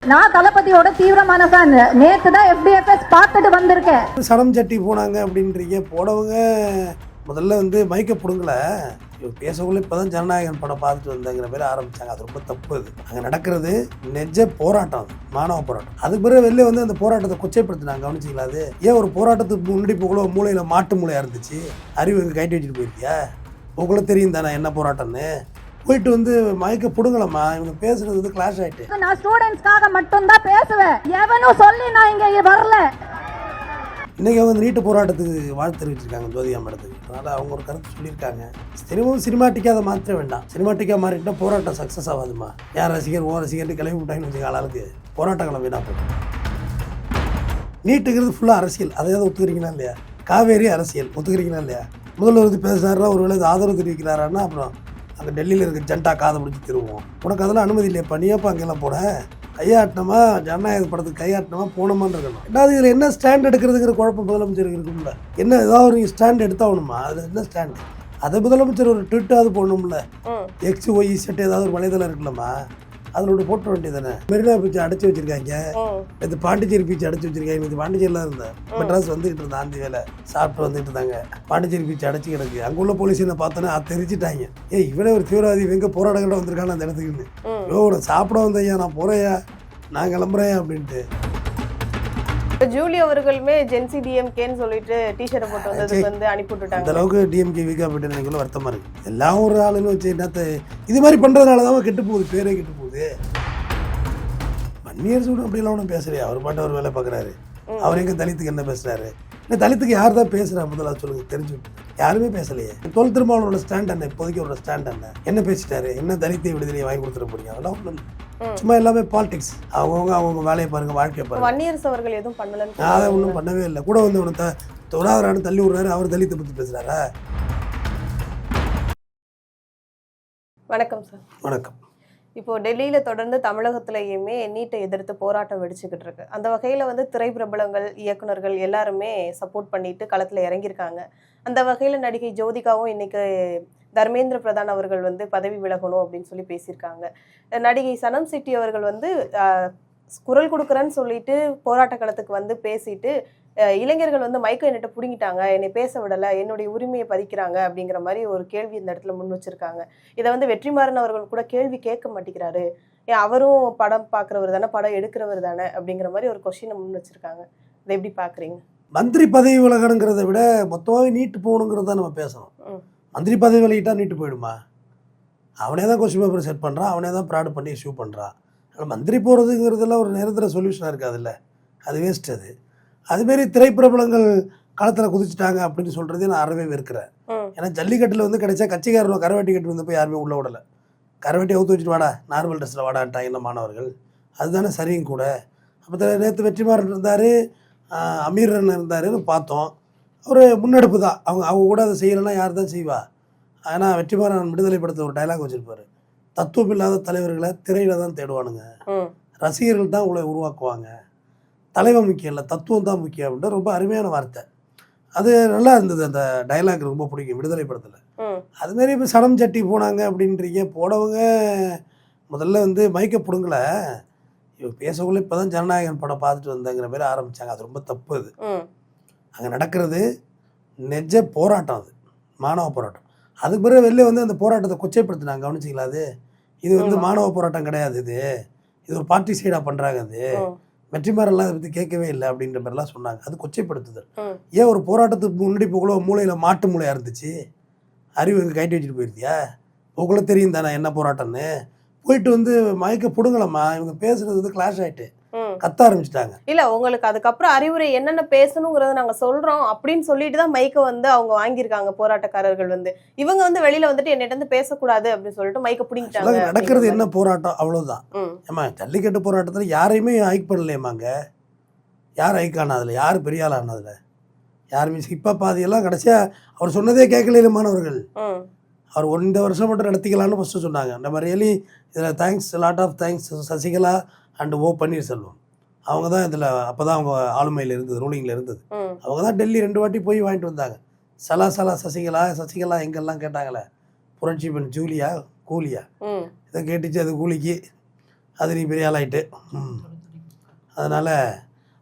நான் தளபதியோட தீவிரமான ஃபேன். நேத்து தான் FDFS பார்த்துட்டு வந்திருக்கேன். சடம் சட்டி போனாங்க அப்படின்றீங்க. போனவங்க முதல்ல மைக்க பிடுங்கல, பேசக்குள்ள இப்போதான் ஜனநாயகன் படம் பார்த்துட்டு வந்தங்கிற மாதிரி ஆரம்பிச்சாங்க. அது ரொம்ப தப்பு. அது அங்கே நடக்கிறது நெஜ போராட்டம், அது மாணவ போராட்டம். அதுக்கு பிறகு வெளில அந்த போராட்டத்தை கொச்சைப்படுத்தினாங்க. கவனிச்சிங்களா? அது ஏன் ஒரு போராட்டத்துக்கு முன்னாடி போகல மூளையில் மாட்டு மூளையாக இருந்துச்சு? அறிவு எங்கே கைட்டு வச்சுட்டு போயிருக்கியா? உங்களுக்கு தெரியும் தானே என்ன போராட்டம்னு. போயிட்டு மயக்க புடுங்கலாமா? இவங்க பேசுறது கிளாஷ் ஆயிட்டு. நான் ஸ்டூடெண்ட்ஸ்க்காக மட்டும் தான் பேசுவேன். எவனும் சொல்லி நான் இங்க வரல. இன்னைக்கு அவங்க நீட்டு போராட்டத்துக்கு வாழ்த்து தெரிவிச்சிருக்காங்க ஜோதிகா மேடத்துக்கு. அதனால் அவங்க ஒரு கருத்து சொல்லியிருக்காங்க. திரும்பவும் சினிமாட்டிக்காக அதை மாற்ற வேண்டாம். சினிமாட்டிக்காக மாறிட்டுனா போராட்டம் சக்ஸஸ் ஆகாதுமா. யார் ரசிகர் ஓ ரசிகர்னு கிளம்பி விட்டாங்கன்னு வச்சுக்க ஆளாளுக்கு போராட்டம் கிளம்பினா போதும். நீட்டுங்கிறது ஃபுல்லாக அரசியல். அதையாவது ஒத்துக்கிறீங்களா இல்லையா? காவேரி அரசியல் ஒத்துக்கிறீங்களா இல்லையா? முதல்வர் பேசுகிறாரா, ஒரு வேளை ஆதரவு தெரிவிக்கிறாரான்னா அப்புறம் அங்கே டெல்லியில் இருக்க ஜென்டா காதை பிடிச்சி திருவோம். உனக்கு அதெல்லாம் அனுமதி இல்லையா? பண்ணியாப்பா அங்கெல்லாம் போட கையாட்டினமா ஜனநாயக படத்துக்கு கையாட்டினமா போனோமான்னு இருக்கணும். ரெண்டாவது இதில் என்ன ஸ்டாண்ட் எடுக்கிறதுங்கிற குழப்பம் முதலமைச்சருக்கு இருக்கும்ல. என்ன ஏதாவது ஒரு ஸ்டாண்ட் எடுத்தாகணுமா? அது என்ன ஸ்டாண்டு? அதை முதலமைச்சர் ஒரு ட்விட்டாவது போடணும்ல. XY செட் ஏதாவது ஒரு வலைதளம் இருக்குல்லம்மா, அதில் ஒரு போட்ட வேண்டியதானே. மெரினா பீச்சை அடைச்சி வச்சிருக்காங்க. இது பாண்டிச்சேரி பீச்சை அடைச்சி வச்சிருக்காங்க. இது பாண்டிச்சேரியில் இருந்தேன். மெட்ராஸ் வந்துகிட்டு இருந்தேன். ஆந்தி வேலை சாப்பிட்டு வந்துட்டு இருந்தாங்க. பாண்டிச்சேரி பீச்சை அடைச்சி கிடக்கு. அங்கே உள்ள போலீஸ் என்ன பார்த்தோன்னா அதை தெரிஞ்சிட்டாங்க. இவனே ஒரு தீவிரவாதி எங்கே போராடங்கள்ட வந்திருக்கான்னு அந்த இடத்துக்குன்னு. நான் சாப்பிட வந்தையா, நான் போகிறேயா, நான் கிளம்புறேன் அப்படின்ட்டு. ஜூலி அவர்களுமே ஜென்சி டிஎம்கேன்னு சொல்லிட்டு டிஷர்ட்டை போட்டு வந்ததுக்கு அனுப்பிவிட்டுட்டாங்க. அந்த அளவுக்கு டிஎம்கே வீக்கா போயிட்டு எனக்கு வருத்தமா இருக்கு. எல்லாம் ஒரு ஆளுன்னு வச்சு என்னத்த இது மாதிரி பண்றதுனால தான் கெட்டு போகுது, பேரே கெட்டு போகுது. வன்னியர் சூடு அப்படிலாம் ஒன்றும் பேசுறியா? அவர் பாட்டு அவர் வேலை பார்க்குறாரு. அவர் எங்க தலித்துக்கு என்ன பேசுறாரு? இல்லை தலித்துக்கு யார் தான் பேசுறா முதல்ல சொல்லுங்க, தெரிஞ்சு. யாருமே பேசலையே. தொல் திருமாவளோட ஸ்டாண்ட் என்ன? இப்போதைக்கு அவரோட ஸ்டாண்ட் என்ன பேசிட்டாரு? என்ன தலித்தை விடுதலையை வாங்கி கொடுத்துட போறீங்க? அதெல்லாம் ஒன்றும் இல்லை. சும்மா எல்லாமே பாலிடிக்ஸ். அவங்க வேலையை பாருங்க, வாழ்க்கையை பாருங்க. வன்னியரசு அவர்கள் எதுவும் பண்ணல, அதை ஒன்றும் பண்ணவே இல்லை. கூட உனக்கு தொடாதரான்னு தள்ளி விடுறாரு. அவர் தலித்தை பற்றி பேசுறாரா? வணக்கம் சார். வணக்கம். இப்போ டெல்லியில தொடர்ந்து தமிழகத்திலேயுமே நீட்டை எதிர்த்து போராட்டம் வெடிச்சுக்கிட்டு இருக்கு. அந்த வகையில திரை பிரபலங்கள், இயக்குனர்கள் எல்லாருமே சப்போர்ட் பண்ணிட்டு களத்துல இறங்கியிருக்காங்க. அந்த வகையில நடிகை ஜோதிகாவும் இன்னைக்கு தர்மேந்திர பிரதான் அவர்கள் பதவி விலகணும் அப்படின்னு சொல்லி பேசியிருக்காங்க. நடிகை சனம் செட்டி அவர்கள் குரல் கொடுக்குறேன்னு சொல்லிட்டு போராட்ட களத்துக்கு பேசிட்டு இளைஞர்கள் மைக்கை என்னட்ட பிடுங்கிட்டாங்க, என்னை பேச விடலை, என்னுடைய உரிமையை பறிக்கிறாங்க அப்படிங்கிற மாதிரி ஒரு கேள்வி இந்த இடத்துல முன் வச்சிருக்காங்க. இதை வெற்றிமாறன் அவர்கள் கூட கேள்வி கேட்க மாட்டேங்கிறாரு, ஏன் அவரும் படம் பார்க்குறவர் தானே, படம் எடுக்கிறவர் தானே அப்படிங்கிற மாதிரி ஒரு கொஸ்டினை முன் வச்சிருக்காங்க. இதை எப்படி பார்க்குறீங்க? மந்திரி பதவி விலகணுங்கிறத விட மொத்தமாகவே நீட்டு போகணுங்கிறத நம்ம பேசணும். மந்திரி பதவி விலகிட்டா நீட்டு போயிடுமா? அவனே தான் கொஸ்டின் பேப்பர் செட் பண்ணுறான், அவனே தான் ப்ராடு பண்ணி இஷ்யூ பண்ணுறான். ஆனால் மந்திரி போகிறதுங்கிறதுலாம் ஒரு நிரந்தர சொல்யூஷனாக இருக்காதுல்ல, அது வேஸ்ட். அதுமாரி திரைப்பிரபலங்கள் களத்தில் குதிச்சுட்டாங்க அப்படின்னு சொல்கிறதே நான் அறவே வெறுக்கிறேன். ஏன்னா ஜல்லிக்கட்டில் கிடைச்சா கட்சிக்காரன் கரவாட்டி கட்டு போய் யாருமே உள்ளே விடலை. கரவாட்டி அவுத்து வச்சுட்டு வாடா, நார்மல் ட்ரெஸ்ஸில் வாடான்ட்டாங்க என்ன மாணவர்கள். அதுதானே சரியும் கூட. அப்போ நேற்று வெற்றிமாறன் இருந்தார், அமீரன் இருந்தாருன்னு பார்த்தோம். ஒரு முன்னெடுப்பு தான். அவங்க கூட அதை செய்யலைன்னா யார் தான் செய்வா? ஆனால் வெற்றிமாறன் விடுதலை படத்தில் ஒரு டைலாக் வச்சுருப்பார், தத்துவம் இல்லாத தலைவர்களை திரையில் தான் தேடுவானுங்க, ரசிகர்கள் தான் உங்களை உருவாக்குவாங்க, தலைவன் முக்கியம் இல்லை தத்துவம் தான் முக்கியம் அப்படின்ற ரொம்ப அருமையான வார்த்தை. அது நல்லா இருந்தது. அந்த டைலாக் ரொம்ப பிடிக்கும் விடுதலை படத்தில். அதுமாரி இப்போ சடம் சட்டி போனாங்க அப்படின்றீங்க. போனவங்க முதல்ல மைக்க பிடுங்கல, இவங்க பேசக்குள்ள இப்போ தான் ஜனநாயகன் படம் பார்த்துட்டு வந்தங்கிற மாதிரி ஆரம்பித்தாங்க. அது ரொம்ப தப்பு. அது அங்கே நடக்கிறது நெஜ போராட்டம், அது மாணவ போராட்டம். அதுக்கு பிறகு வெளில அந்த போராட்டத்தை கொச்சைப்படுத்தினாங்க. கவனிச்சிங்களா? அது இது மாணவ போராட்டம் கிடையாது, இது ஒரு பார்ட்டி சைடாக பண்ணுறாங்க. அது வெற்றிமாறெல்லாம் அதை பற்றி கேட்கவே இல்லை அப்படின்ற மாதிரிலாம் சொன்னாங்க. அது கொச்சைப்படுத்துதல். ஏன் ஒரு போராட்டத்துக்கு முன்னாடி போகல மூளையில் மாட்டு மூளையாக இருந்துச்சு? அறிவு எங்கே கைட்டு வச்சுட்டு போயிருத்தியா? உங்களுக்கு தெரியும் தானே என்ன போராட்டம்னு. போயிட்டு மயக்க பிடுங்கலாமா? இவங்க பேசுறது கிளாஷ் ஆகிட்டு கத்த ஆரம்பிச்சிட்டாங்க. இல்ல, உங்களுக்கு அதுக்கப்புறம் அறிவுரை என்னென்ன பேசணுங்கிறத நாங்க சொல்றோம் அப்படின்னு சொல்லிட்டு தான் மைக்க அவங்க வாங்கியிருக்காங்க. போராட்டக்காரர்கள் இவங்க வெளியில என்னிட்ட பேசக்கூடாது அப்படின்னு சொல்லிட்டு மைக்க பிடிங்கிட்டாங்க. நடக்கிறது என்ன போராட்டம்? அவ்வளவுதான். ஏமா ஜல்லிக்கட்டு போராட்டத்துல யாரையுமே ஹைக் பண்ணலையேமாங்க. யார் ஹைக் ஆனதுல, யார் பெரிய ஆள் ஆனதுல? யாருமே இப்ப பாதியெல்லாம் கடைசியா அவர் சொன்னதே கேட்கல மாணவர்கள். அவர் இந்த வருஷம் மட்டும் நடத்திக்கலான்னு ஃபர்ஸ்ட் சொன்னாங்க. நம்ம ரியலி இதில் thanks, lot of thanks Sasikala and O Panneerselvam. அவங்க தான் இதில் அப்போ தான் அவங்க ஆளுமையில் இருந்தது, ரூலிங்கில் இருந்தது. அவங்க தான் டெல்லி 2 வாட்டி போய் வாங்கிட்டு வந்தாங்க. சலா சசிகலா எங்கெல்லாம் கேட்டாங்களே, புரட்சி பெண் ஜூலியா கூலியா இதை கேட்டுச்சு. அது கூலிக்கு அது நீ பெரிய ஆளாயிட்டு. அதனால்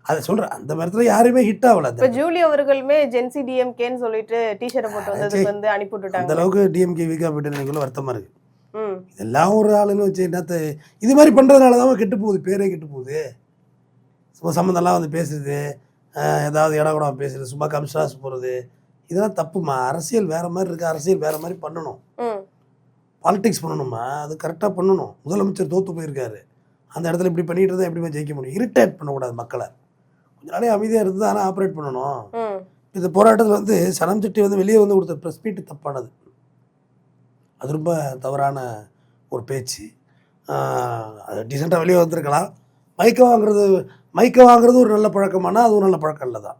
அதை சொல்கிறேன், அந்த நேரத்தில் யாருமே ஹிட் ஆகலை. இப்போ ஜூலி அவர்களுமே ஜென்சி டிஎம்கேன்னு சொல்லிட்டு டிஷர்ட்டை போட்டு வந்ததுக்கு வந்து அனுப்பி விட்டுட்டாங்க. அந்த அளவுக்கு டிஎம்கே வீக்காக போயிட்டு எனக்கு வருத்தமாக இருக்குது. இதெல்லாம் ஒரு ஆளுன்னு வச்சு என்னத்த இது மாதிரி பண்ணுறதுனால தான் கெட்டு போகுது, பேரே கெட்டு போகுது. சும்மா சம்மந்தம்லாம் வந்து பேசுறது, ஏதாவது இடம் கூட பேசுறது, சும்மா கம்ஸ்டாஸ் போகிறது, இதெல்லாம் தப்புமா. அரசியல் வேறு மாதிரி இருக்குது, அரசியல் வேறு மாதிரி பண்ணணும், பாலிடிக்ஸ் பண்ணணுமா, அது கரெக்டாக பண்ணணும். முதலமைச்சர் தோற்று போயிருக்காரு, அந்த இடத்துல இப்படி பண்ணிட்டு இருந்தால் எப்படிமா ஜெயிக்க முடியும்? இரிட்டேட் பண்ணக்கூடாது மக்களை, கொஞ்ச நாளே அமைதியாக இருந்து ஆனால் ஆப்ரேட் பண்ணணும். இந்த போராட்டத்தில் வந்து சனம் செட்டி வந்து வெளியே வந்து கொடுத்த ப்ரெஸ் மீட் தப்பானது, அது ரொம்ப தவறான ஒரு பேச்சு. அது டீசெண்டாக வெளியே வந்திருக்கலாம். மைக்க வாங்குறது ஒரு நல்ல பழக்கமானா அது ஒரு நல்ல பழக்கம் இல்லை தான்.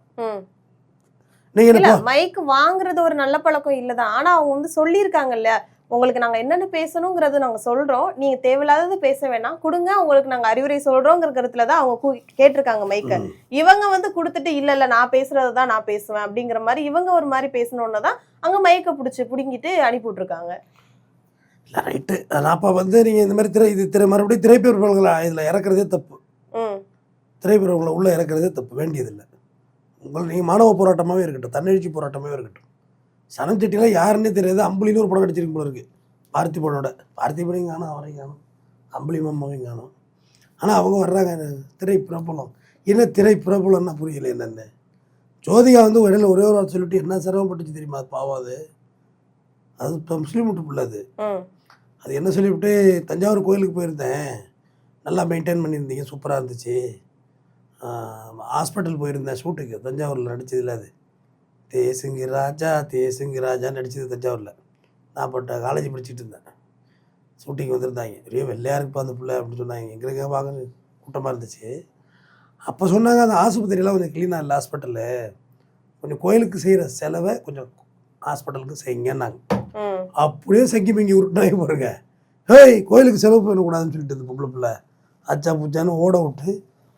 நீங்க மைக் வாங்குறது ஒரு நல்ல பழக்கம் இல்லதான், ஆனா அவங்க வந்து சொல்லியிருக்காங்கல்ல, உங்களுக்கு நாங்க என்னென்ன பேசணுங்கிறது நாங்க சொல்றோம், நீங்க தேவையில்லாதது பேச வேணாம், கொடுங்க, உங்களுக்கு நாங்க அறிவுரை சொல்றோங்கிறதுலதான் அவங்க கேட்டிருக்காங்க மைக்க. இவங்க வந்து கொடுத்துட்டு இல்ல இல்ல நான் பேசுறதுதான் நான் பேசுவேன் அப்படிங்கிற மாதிரி இவங்க ஒரு மாதிரி பேசணும்னு தான் அங்க மைக்க பிடிங்கிட்டு அனுப்பி விட்டுருக்காங்க. இல்லை ரைட்டு. நான் அப்போ வந்து நீங்கள் இந்த மாதிரி மறுபடியும் திரைப்பெருவர்களை இதில் இறக்குறதே தப்பு, திரைப்பெருவர்களை உள்ளே இறக்குறதே தப்பு, வேண்டியதில்லை. நீங்கள் மாணவ போராட்டமாகவே இருக்கட்டும், தன்னெழுச்சி போராட்டமாகவே இருக்கட்டும். சனம் செட்டிலாம் யாருன்னே தெரியாது, அம்புலின்னு ஒரு படம் நடிச்சிருக்கு போல இருக்குது, பார்த்திபனையும் காணும், அவரையும் காணும், அம்புலி மாமாவையும் காணும். ஆனால் அவங்க வர்றாங்க திரைப்பிரபலம். என்ன திரைப்பிரபலம்னா புரியல என்னென்ன. ஜோதிகா வந்து இடையில ஒரே ஒரு வார்த்தை சொல்லிட்டு என்ன சிரமப்பட்டுச்சு தெரியுமா, அது பாவாது, அது இப்போ முஸ்லீம் விட்டு பிள்ளை அது என்ன சொல்லிவிட்டு, தஞ்சாவூர் கோயிலுக்கு போயிருந்தேன், நல்லா மெயின்டைன் பண்ணியிருந்தீங்க, சூப்பராக இருந்துச்சு, ஹாஸ்பிட்டல் போயிருந்தேன் ஷூட்டுக்கு, தஞ்சாவூரில் நடிச்சதில்ல, அது தேசுங்கி ராஜா நடிச்சது தஞ்சாவூரில். நான் இப்போ காலேஜ் படிச்சுட்டு இருந்தேன், ஷூட்டிங் வந்திருந்தாங்க, பெரிய வெள்ளையாக இருக்குப்பா அந்த பிள்ளை அப்படின்னு சொன்னாங்க. எங்களுக்கு பார்க்க கூட்டமாக இருந்துச்சு. அப்போ சொன்னாங்க அந்த ஆஸ்பத்திரியெல்லாம் கொஞ்சம் க்ளீனாக இல்லை, ஹாஸ்பிட்டலு கொஞ்சம் கோயிலுக்கு செய்கிற செலவை கொஞ்சம் ஹாஸ்பிட்டலுக்கு செய்யுங்கன்னாங்க. அப்படியே சங்கி மிங்கி உருட்டாங்க பாருங்க, ஹேய் கோயிலுக்கு செலவு பண்ணக்கூடாதுன்னு சொல்லிட்டு இந்த பொம்பளை பிள்ளை அச்சா பூச்சான்னு ஓட விட்டு,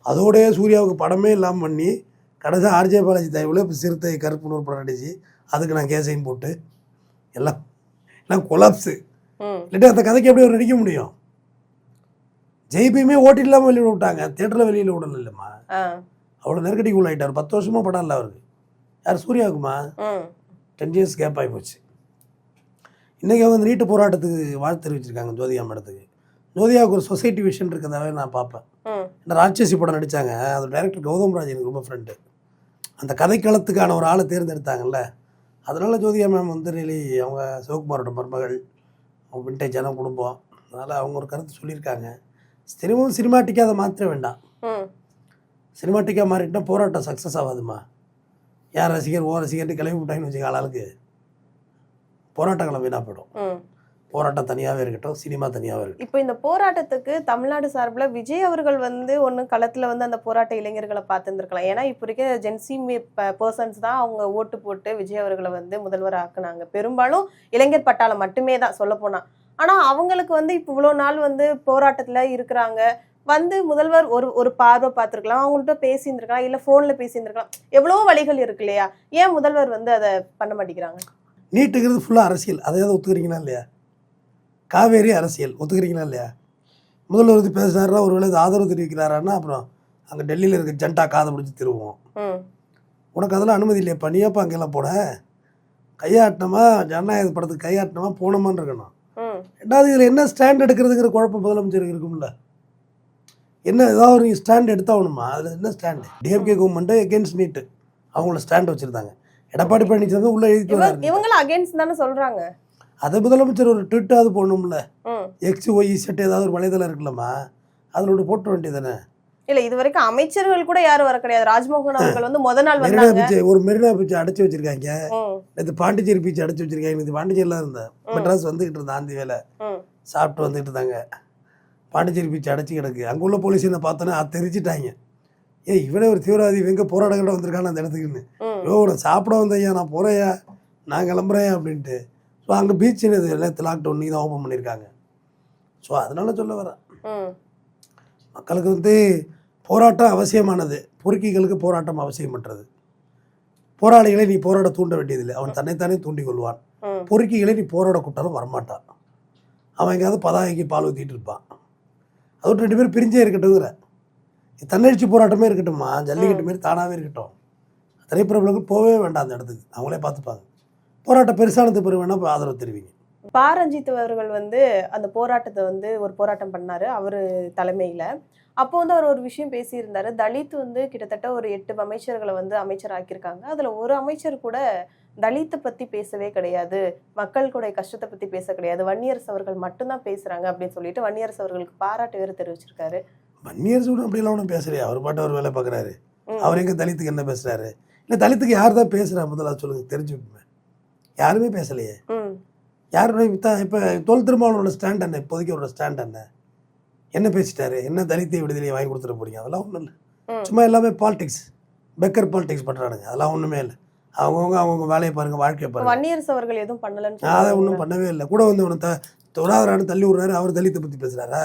அதோடைய சூர்யாவுக்கு படமே இல்லாமல் பண்ணி கடைசி ஆர்ஜே பாலாஜி தயவில் இப்போ சிறுத்தை கருப்புன்னு ஒரு படம் நடிச்சு அதுக்கு நான் கேசையும் போட்டு எல்லாம் கொலாப்ஸு. இல்லாட்டி அந்த கதைக்கு எப்படி நடிக்க முடியும்? ஜெய்பியுமே ஓட்டி இல்லாமல் வெளியிட விட்டாங்க, தேட்டரில் வெளியில் விடல இல்லைம்மா, அவ்வளோ நெருக்கடிக்கு உள்ளாயிட்டார். 10 வருஷமாக படம் இல்லை அவருக்கு. யார் சூர்யாவுக்குமா 10 years கேப் ஆகி போச்சு. இன்றைக்கி அவங்க நீட்டு போராட்டத்துக்கு வாழ்த்து தெரிவிச்சிருக்காங்க ஜோதிகா மேடத்துக்கு. ஜோதிகாவுக்கு ஒரு சொசைட்டி விஷன் இருக்கிறதாவே நான் பார்ப்பேன். இந்த ராட்சசி படம் நடித்தாங்க, அது டைரக்டர் கௌதம் ராஜ் எனக்கு ரொம்ப ஃப்ரெண்டு. அந்த கதைக்களத்துக்கான ஒரு ஆளை தேர்ந்தெடுத்தாங்கல்ல, அதனால் ஜோதிகா மேம் வந்து ரியலி அவங்க சிவகுமாரோட மருமகள், அவங்க விண்டேஜான குடும்பம், அதனால் அவங்க ஒரு கருத்து சொல்லியிருக்காங்க. திரும்பவும் சினிமாட்டிக்காக அதை மாற்ற வேண்டாம். சினிமாட்டிக்காக மாறிட்டால் போராட்டம் சக்ஸஸ் ஆகாதுமா. யார் ரசிகர் ஓ ரசிகர்ட்டு கிளம்பி விட்டாங்கன்னு வச்சுக்க ஆளாளுக்கு போராட்டங்களை வீணாக போயிடும். போராட்டம் தனியாகவே இருக்கட்டும், சினிமா தனியாகவே இருக்கட்டும். இப்போ இந்த போராட்டத்துக்கு தமிழ்நாடு சார்பில் விஜய் அவர்கள் வந்து ஒன்று களத்தில் வந்து அந்த போராட்ட இளைஞர்களை பார்த்துருந்துருக்கலாம். ஏன்னா இப்போ இருக்க ஜென்சி பர்சன்ஸ் தான் அவங்க ஓட்டு போட்டு விஜய் அவர்களை வந்து முதல்வர் ஆக்குனாங்க. பெரும்பாலும் இளைஞர் பட்டாளம் மட்டுமே தான் சொல்ல போனால். ஆனால் அவங்களுக்கு வந்து இப்போ இவ்வளோ நாள் வந்து போராட்டத்தில் இருக்கிறாங்க, வந்து முதல்வர் ஒரு பார்வை பார்த்துருக்கலாம், அவங்கள்ட்ட பேசியிருந்துருக்கலாம், இல்லை ஃபோனில் பேசியிருந்துருக்கலாம், எவ்வளோ வழிகள் இருக்கு இல்லையா? ஏன் முதல்வர் வந்து அதை பண்ண மாட்டேங்கிறாங்க? நீட்டுங்கிறது ஃபுல்லாக அரசியல், அதையாவது ஒத்துக்கிறீங்களா இல்லையா? காவேரி அரசியல் ஒத்துக்கிறீங்களா இல்லையா? முதல்வர் வந்து பேசுனாருன்னா ஒரு வேளை ஆதரவு தெரிவிக்கிறாரான்னா அப்புறம் அங்கே டெல்லியில் இருக்க ஜெண்டா காதை பிடிச்சி திருவோம். உனக்கு அதெல்லாம் அனுமதி இல்லையா? பண்ணியாப்பா அங்கெல்லாம் போன கையாட்டினமா, ஜனநாயக படத்துக்கு கையாட்டினமா போனோமான்னு இருக்கணும். ரெண்டாவது இதில் என்ன ஸ்டாண்ட் எடுக்கிறதுங்கிற குழப்பம் முதலமைச்சருக்கு இருக்கும்ல. என்ன ஏதாவது ஒரு ஸ்டாண்ட் எடுத்தாகணுமா? அதில் என்ன ஸ்டாண்டு? டிஎம்கே கவர்மெண்ட்டு எகென்ஸ்ட் நீட்டு அவங்களோட ஸ்டாண்ட் வச்சுருந்தாங்க. எடப்பாடி பழனிசாமி உள்ளே எழுதிட்டு வராங்க, இவங்களும் அகென்ஸ்ட் தானே சொல்கிறாங்க. அதை முதலமைச்சர் ஒரு ட்விட்டாவது போடணும்ல, XYZ ஏதாவது ஒரு வலைதளம் இருக்குல்லம்மா, அதில் ஒன்று போட்ட வேண்டியதானே. இல்லை, இது வரைக்கும் அமைச்சர்கள் கூட யாரும் வர கிடையாது. ராஜ்மோகன் அவர்கள் வந்து முதல் நாள் வந்தாங்க. ஒரு மெரினா பீச் அடைச்சி வச்சிருக்காங்க, இது பாண்டிச்சேரி பீச் அடைச்சி வச்சிருக்காங்க. இது பாண்டிச்சேரியில் இருந்தேன், மெட்ராஸ் வந்துகிட்டு இருந்தேன், ஆந்தி வேலை சாப்பிட்டு வந்துட்டு இருந்தாங்க. பாண்டிச்சேரி பீச் அடைச்சி கிடக்கு. அங்கே உள்ள போலீஸ் என்ன பார்த்தோன்னே அதை தெரிஞ்சிட்டாங்க, இவனே ஒரு தீவிரவாதி இவங்க போராடங்கிட்ட வந்திருக்கான்னு அந்த இடத்துக்குன்னு. நான் சாப்பிட வந்தையா, நான் போகிறேயா, நான் கிளம்புறேன் அப்படின்ட்டு. ஸோ அங்கே பீச் நேற்று லாக்டவுன் நீ தான் ஓப்பன் பண்ணியிருக்காங்க. ஸோ அதனால சொல்ல வரேன், மக்களுக்கு வந்து போராட்டம் அவசியமானது, பொறுக்கிகளுக்கு போராட்டம் அவசியமற்றது. போராளிகளை நீ போராட தூண்ட வேண்டியதில்லை, அவன் தன்னைத்தானே தூண்டி கொள்வான். பொறுக்கிகளை நீ போராட கூட்டாலும் வரமாட்டான், அவன் எங்கேயாவது பதாகைக்கு பால் ஊற்றிட்டு இருப்பான். அதோட 2 பேரும் பிரிஞ்சே இருக்கட்டுங்கிற. தன்னெழுச்சி போராட்டமே இருக்கட்டும்மா, ஜல்லிக்கட்டு மாரி தானாகவே இருக்கட்டும். திரைப்பிரபலங்கள் போகவே வேண்டாம் அந்த இடத்துக்கு, அவங்களே பார்த்துப்பாங்க. போராட்டம் பெருசானது பிறகு வேணால் இப்போ ஆதரவு தெரிவிங்க. பாரஞ்சித் அவர்கள் வந்து அந்த போராட்டத்தை வந்து ஒரு போராட்டம் பண்ணாரு அவரு தலைமையில. அப்போ வந்து அவர் ஒரு விஷயம் பேசியிருந்தாரு. தலித் வந்து கிட்டத்தட்ட ஒரு 8 அமைச்சர்களை வந்து அமைச்சர் ஆக்கியிருக்காங்க. அதுல ஒரு அமைச்சர் கூட தலித்தை பத்தி பேசவே கிடையாது, மக்கள் கூட கஷ்டத்தை பத்தி பேச கிடையாது, வன்னியரசு அவர்கள் மட்டும்தான் பேசுறாங்க அப்படின்னு சொல்லிட்டு வன்னியரசு அவர்களுக்கு பாராட்டு வேறு தெரிவிச்சிருக்காரு. வன்னியரசு கூட அப்படிலாம் ஒன்றும் பேசுறியா, அவர் பாட்டு அவர் வேலை பார்க்குறாரு. அவர் எங்க தலித்துக்கு என்ன பேசுறாரு? இல்லை தலித்துக்கு யார் தான் பேசுறா முதல்ல சொல்லுங்க, தெரிஞ்சுக்கோங்க. யாருமே பேசலையே. யாருமே இப்போ தொல் திருமாவளவனோட ஸ்டாண்ட் என்ன, இப்போதைக்கு அவரோட ஸ்டாண்ட் என்ன பேசிட்டாரு? என்ன தலித்தை விடுதலையை வாங்கி கொடுத்துட போறீங்க? அதெல்லாம் ஒன்றும் இல்லை. சும்மா எல்லாமே பாலிடிக்ஸ், பெக்கர் பாலிடிக்ஸ் பண்ணுறானுங்க. அதெல்லாம் ஒன்றுமே இல்லை. அவங்க வேலையை பாருங்க, வாழ்க்கையை பாருங்க. வன்னியரசு அவர்கள் எதுவும் பண்ணலன்னு அதை ஒன்றும் பண்ணவே இல்லை. கூட வந்து அவனை தொடாதரான்னு தள்ளி விடுறாரு. அவர் தலித்தை பற்றி பேசுறாரா?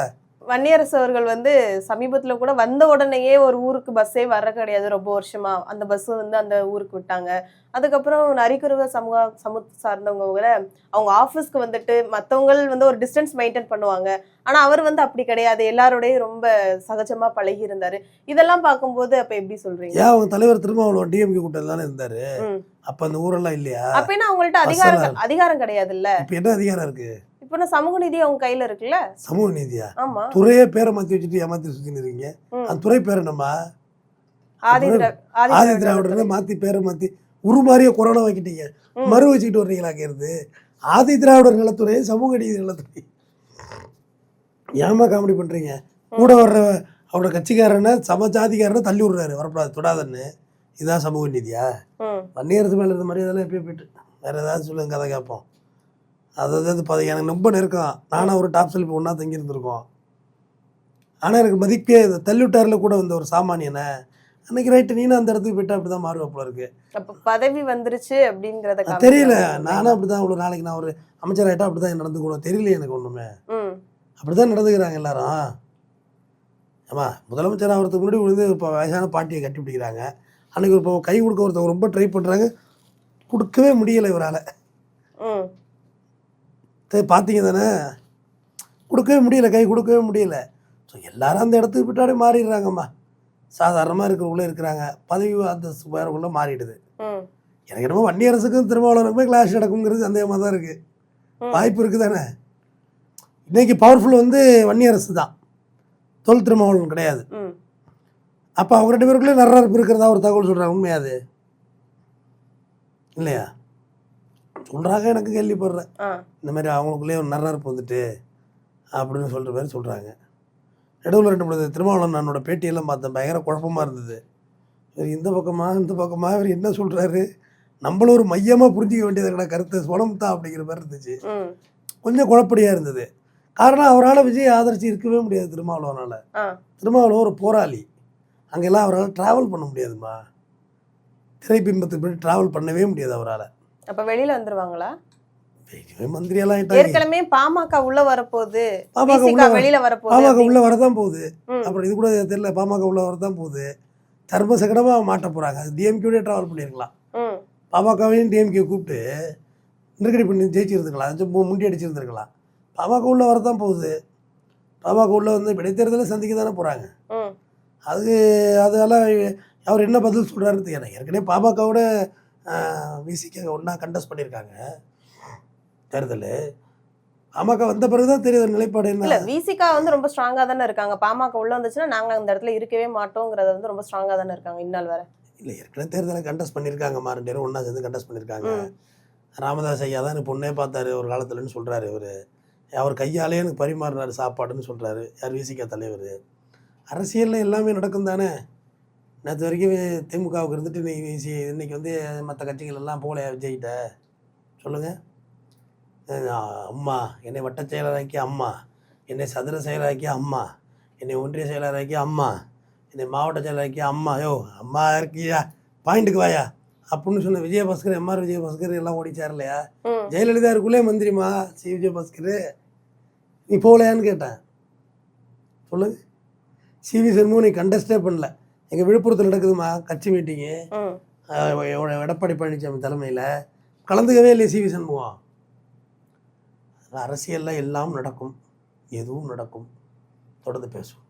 வன்னியரசு அவர்கள் வந்து சமீபத்துல கூட வந்த உடனேயே ஒரு ஊருக்கு பஸ்ஸே வர கிடையாது ரொம்ப வருஷமா, அந்த பஸ் வந்து அந்த ஊருக்கு விட்டாங்க. அதுக்கப்புறம் நரிக்குறவ சமூகத்தை சார்ந்தவங்க கூட அவங்க ஆஃபீஸ்க்கு வந்துட்டு மற்றவங்க வந்து ஒரு டிஸ்டன்ஸ் மெயின்டைன் பண்ணுவாங்க. ஆனா அவர் வந்து அப்படி கிடையாது, எல்லாரோடய ரொம்ப சகஜமா பழகி இருந்தாரு. இதெல்லாம் பார்க்கும்போது அப்ப எப்படி சொல்றீங்க? ஏன் அவங்க தலைவர் திருமாவளவன் டிஎம்கே கூட்டத்தில் தானே இருந்தாரு, அப்ப அந்த ஊரெல்லாம் இல்லையா? அப்படின்னா அவங்கள்ட்ட அதிகாரம் கிடையாது இல்ல? இப்ப என்ன அதிகாரம் இருக்கு? இப்ப நான் சமூக நீதி அவங்க கையில இருக்குல்ல. சமூக நீதியா? ஆமா. துறையே பேரை மாத்தி வச்சுட்டு ஏமாத்தி சுத்தின்னு இருக்கீங்க. அந்த துறை பேர் என்னம்மா? ஆதி திராவிடர் மாத்தி பேரை மாத்தி உருமாறிய கொரோனா வைக்கிட்டீங்க, மறு வச்சுக்கிட்டு வர்றீங்களாக்கிறது. ஆதி திராவிடர் நலத்துறை, சமூக நீதி நலத்துறை. ஏமா காமெடி பண்றீங்க? கூட வர்ற அவரோட கட்சிக்காரனை சமஜாதிக்காரனை தள்ளி விடுறாரு, வரக்கூடாது தொடாதன்னு. இதுதான் சமூக நீதியா? வன்னியரசு மேல இருந்த மரியாதைலாம் எப்பயும் போயிட்டு வேற ஏதாவது சொல்லுங்க, கதை கேட்போம். அதாவது எனக்கு ரொம்ப நெருக்கம். நானும் ஒரு டாப் செல்ஃப் ஒன்றா தங்கியிருந்திருக்கோம். ஆனால் எனக்கு மதிப்பே தள்ளிவிட்டாரில் கூட வந்த ஒரு சாமானியனை அன்னைக்கு ரைட்டு நீனும் அந்த இடத்துக்கு போயிட்டு அப்படி தான் மாறுவா போல இருக்கு. பதவி வந்துருச்சு அப்படிங்கிறத தெரியல. நானும் அப்படி தான் அவ்வளோ நாளைக்கு நான் ஒரு அமைச்சர் ஆகிட்டா அப்படி தான் நடந்துக்கணும். தெரியல எனக்கு ஒன்றுமே. அப்படி தான் நடந்துக்கிறாங்க எல்லாரும். ஆமாம், முதலமைச்சர் ஆகிறதுக்கு முன்னாடி வந்து இப்போ வயசான பாட்டியை கட்டி பிடிக்கிறாங்க. அன்றைக்கி இப்போ கை கொடுக்க ஒருத்தவங்க ரொம்ப ட்ரை பண்ணுறாங்க, கொடுக்கவே முடியலை இவரால். பார்த்தீங்க தானே, கொடுக்கவே முடியல, கை கொடுக்கவே முடியல. ஸோ எல்லாரும் அந்த இடத்துக்கு பின்னாடி மாறிடுறாங்கம்மா. சாதாரணமாக இருக்கிறவங்களே இருக்கிறாங்க, பதவி அந்த வேறக்குள்ளே மாறிடுது. எனக்கு என்னமோ வன்னியரசுக்கும் திருமாவளவனுக்குமே கிளாஷ் நடக்குங்கிறது சந்தேகமாக தான் இருக்குது. வாய்ப்பு இருக்குது தானே. இன்னைக்கு பவர்ஃபுல் வந்து வன்னியரசு தான், தொல் திருமாவளவன் கிடையாது. அப்போ அவங்க 2 பேருக்குள்ளே நர்றப்பு இருக்கிறதா ஒரு தகவல் சொல்கிறாங்க. உண்மையாது இல்லையா? சொல்கிறாங்க, எனக்கு கேள்விப்படுறேன். இந்த மாதிரி அவங்களுக்குள்ளேயே ஒரு நர்றப்பு வந்துட்டு அப்படின்னு சொல்கிற மாதிரி சொல்கிறாங்க. நடுவில் 2 திருமாவளவன் என்னோட பேட்டியெல்லாம் பார்த்தேன், பயங்கர குழப்பமாக இருந்தது. இவர் இந்த பக்கமாக இவர் என்ன சொல்கிறாரு, நம்மளும் ஒரு மையமாக புரிஞ்சிக்க வேண்டியது கருத்து சொலம் தான் அப்படிங்கிற மாதிரி இருந்துச்சு. கொஞ்சம் குழப்படியாக இருந்தது. காரணம், அவரால் விஜய் ஆதரிச்சு இருக்கவே முடியாது திருமாவளவனால். திருமாவளவன் ஒரு போராளி. அங்கெல்லாம் அவரால் ட்ராவல் பண்ண முடியாதுமா. திரைப்பிம்பத்துக்கு போய் ட்ராவல் பண்ணவே முடியாது அவரால். அப்ப வெளியில வந்துருவாங்களா? மந்திரியெல்லாம் ஏற்கனவே பாமக உள்ள வரப்போகுது, வெளியில வரப்போகுது, பாமக உள்ள வரதான் போகுது. அப்புறம் இது கூட தெரியல, பாமக உள்ள வரதான் போகுது. தர்ம சங்கடமாக மாட்ட போகிறாங்க. அது டிஎம்கேவோடய ட்ராவல் பண்ணியிருக்கலாம். பாமகவையும் டிஎம்கே கூப்பிட்டு நெருக்கடி பண்ணி ஜெயிச்சிருந்துக்கலாம், முண்டி அடிச்சிருந்துருக்கலாம். பாமக உள்ள வரதான் போகுது. பாமக உள்ள வந்து இடைத்தேர்தலை சந்திக்க தானே போகிறாங்க. அதெல்லாம் அவர் என்ன பதில் சொல்கிறாருன்னு தெரியல. ஏற்கனவே பாமகவோட விசிக ஒன்றா கண்டஸ்ட் பண்ணியிருக்காங்க தேர்தல். பாமக வந்த பிறகு தான் தெரியுது நிலைப்பாடு என்ன. இல்லை, விசிகா வந்து ரொம்ப ஸ்ட்ராங்காக தானே இருக்காங்க. பாமக உள்ள வந்துச்சுன்னா நாங்கள் அந்த இடத்துல இருக்கவே மாட்டோங்கிறத வந்து ரொம்ப ஸ்ட்ராங்காக தானே இருக்காங்க இந்நாள் வேற. இல்லை, ஏற்கனவே தேர்தலை கண்டஸ்ட் பண்ணியிருக்காங்கம்மா. 2 பேரும் ஒன்றா சேர்ந்து கண்டஸ்ட் பண்ணியிருக்காங்க. ராமதாஸ் ஐயா தான் எனக்கு பொண்ணே பார்த்தாரு ஒரு காலத்துலன்னு சொல்கிறாரு. அவர் கையாலே எனக்கு பரிமாறினார் சாப்பாடுன்னு சொல்கிறாரு. யார்? விசிகா தலைவர். அரசியலில் எல்லாமே நடக்கும் தானே. நேற்று வரைக்கும் திமுகவுக்கு இருந்துட்டு இன்னைக்கு வந்து மற்ற கட்சிகள் எல்லாம் போகலையா விஜய்கிட்ட? சொல்லுங்கள். அம்மா என்னை வட்ட செயலராக்கி, அம்மா என்னை சதுர செயலராக்கி, அம்மா என்னை ஒன்றிய செயலராக்கி, அம்மா என்னை மாவட்ட செயலராக்கி, அம்மா அம்மா இருக்கியா, பாயிண்ட்டுக்கு வாயா அப்படின்னு சொன்ன விஜயபாஸ்கர், எம்ஆர் விஜயபாஸ்கர் எல்லாம் ஓடிச்சார் இல்லையா? ஜெயலலிதா இருக்குள்ளே மந்திரிமா விஜயபாஸ்கர், நீ போகலையான்னு கேட்டேன். சொல்லுங்க. சிவி சண்முகம் நீ கண்டஸ்டே பண்ணல. எங்கள் விழுப்புரத்தில் நடக்குதுமா கட்சி மீட்டிங்கு, எடப்பாடி பழனிசாமி தலைமையில், கலந்துக்கவே இல்லையே சிவி சண்முகம். அரசியலில் எல்லாம் நடக்கும், எதுவும் நடக்கும். தொடர்ந்து பேசுவோம்.